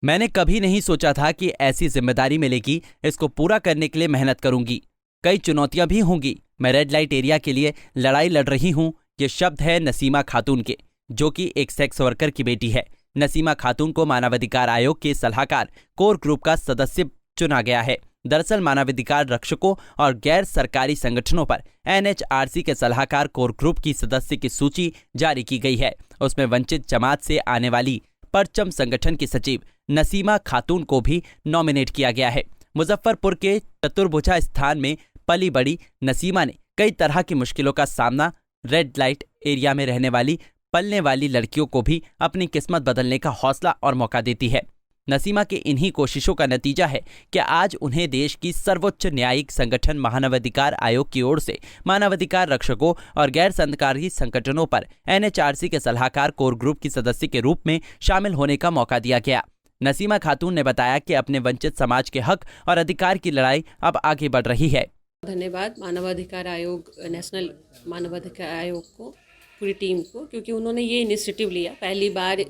मैंने कभी नहीं सोचा था कि ऐसी जिम्मेदारी मिलेगी। इसको पूरा करने के लिए मेहनत करूंगी। कई चुनौतियां भी होंगी। मैं रेड लाइट एरिया के लिए लड़ाई लड़ रही हूं। ये शब्द है नसीमा खातून के, जो कि एक सेक्स वर्कर की बेटी है। नसीमा खातून को मानवाधिकार आयोग के सलाहकार कोर ग्रुप का सदस्य चुना गया है। दरअसल मानवाधिकार रक्षकों और गैर सरकारी संगठनों पर NHRC के सलाहकार कोर ग्रुप की सदस्य की सूची जारी की गई है। उसमें वंचित जमात से आने वाली परचम संगठन की सचिव नसीमा खातून को भी नॉमिनेट किया गया है। मुजफ्फरपुर के चतुर्भुजा स्थान में पली बड़ी नसीमा ने कई तरह की मुश्किलों का सामना। रेड लाइट एरिया में रहने वाली पलने वाली लड़कियों को भी अपनी किस्मत बदलने का हौसला और मौका देती है। नसीमा के इन्हीं कोशिशों का नतीजा है कि आज उन्हें देश की सर्वोच्च न्यायिक संगठन मानवाधिकार आयोग की ओर से मानवाधिकार रक्षकों और गैर सरकारी संगठनों पर NHRC के सलाहकार कोर ग्रुप की सदस्य के रूप में शामिल होने का मौका दिया गया। नसीमा खातून ने बताया कि अपने वंचित समाज के हक और अधिकार की लड़ाई अब आगे बढ़ रही है। धन्यवाद मानवाधिकार आयोग, नेशनल मानवाधिकार आयोग को, पूरी टीम को, क्योंकि उन्होंने ये इनिशिएटिव लिया। पहली बार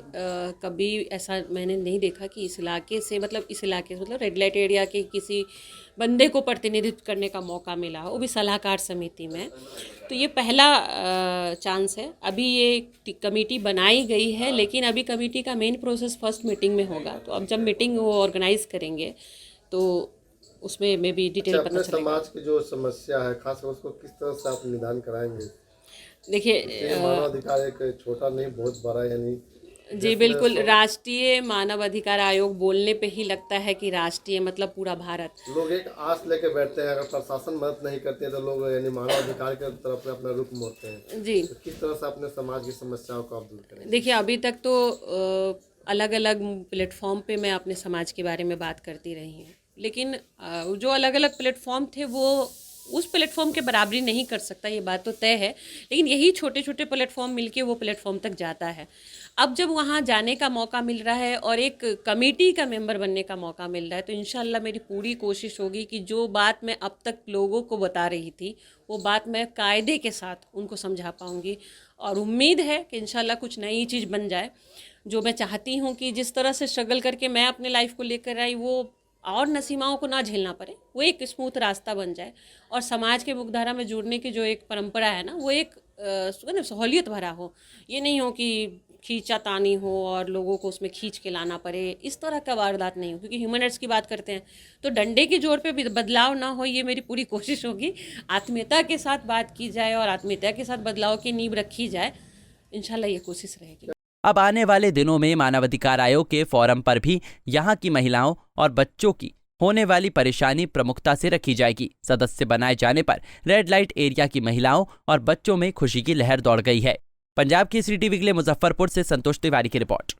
कभी ऐसा मैंने नहीं देखा कि इस इलाके से मतलब रेड लाइट एरिया के किसी बंदे को प्रतिनिधित्व करने का मौका मिला, वो भी सलाहकार समिति में। तो ये पहला चांस है। अभी ये कमेटी बनाई गई है, लेकिन अभी कमेटी का मेन प्रोसेस फर्स्ट मीटिंग में होगा। तो अब जब मीटिंग वो ऑर्गेनाइज करेंगे तो उसमें में भी डिटेल पता चलेगा। समाज की जो समस्या है खासकर उसको किस तरह से आप निदान कराएंगे? देखिए, मानवाधिकार एक छोटा नहीं बहुत बड़ा, यानी जी बिल्कुल, राष्ट्रीय मानवाधिकार आयोग बोलने पे ही लगता है कि राष्ट्रीय मतलब पूरा भारत। लोग एक आस लेके बैठते हैं, अगर प्रशासन मदद नहीं करते तो लोग यानी मानवाधिकार की तरफ अपना रुख मोड़ते हैं। जी, तो किस तरह से अपने समाज की समस्याओं को आप दूर करेंगे? देखिए, अभी तक तो अलग अलग प्लेटफॉर्म पे मैं अपने समाज के बारे में बात करती रही हूँ, लेकिन जो अलग अलग प्लेटफॉर्म थे वो उस प्लेटफॉर्म के बराबरी नहीं कर सकता, ये बात तो तय है। लेकिन यही छोटे छोटे प्लेटफॉर्म मिलके वो प्लेटफॉर्म तक जाता है। अब जब वहाँ जाने का मौका मिल रहा है और एक कमेटी का मेंबर बनने का मौका मिल रहा है, तो इंशाल्लाह मेरी पूरी कोशिश होगी कि जो बात मैं अब तक लोगों को बता रही थी वो बात मैं कायदे के साथ उनको समझा पाऊँगी। और उम्मीद है कि इंशाल्लाह कुछ नई चीज़ बन जाए। जो मैं चाहती हूँ कि जिस तरह से स्ट्रगल करके मैं अपने लाइफ को लेकर आई, वो और नसीमाओं को ना झेलना पड़े, वो एक स्मूथ रास्ता बन जाए। और समाज के मुख्यधारा में जुड़ने की जो एक परंपरा है ना, वो एक सहूलियत भरा हो। ये नहीं हो कि खींचातानी हो और लोगों को उसमें खींच के लाना पड़े, इस तरह का वारदात नहीं हो। क्योंकि ह्यूमन राइट्स की बात करते हैं तो डंडे की जोर पे भी बदलाव ना हो, ये मेरी पूरी कोशिश होगी। आत्मीयता के साथ बात की जाए और आत्मीयता के साथ बदलाव की नींव रखी जाए, इंशाल्लाह ये कोशिश रहेगी। अब आने वाले दिनों में मानवाधिकार आयोग के फोरम पर भी यहाँ की महिलाओं और बच्चों की होने वाली परेशानी प्रमुखता से रखी जाएगी। सदस्य बनाए जाने पर रेड लाइट एरिया की महिलाओं और बच्चों में खुशी की लहर दौड़ गई है। पंजाब की CCTV के लिए मुजफ्फरपुर से संतोष तिवारी की रिपोर्ट।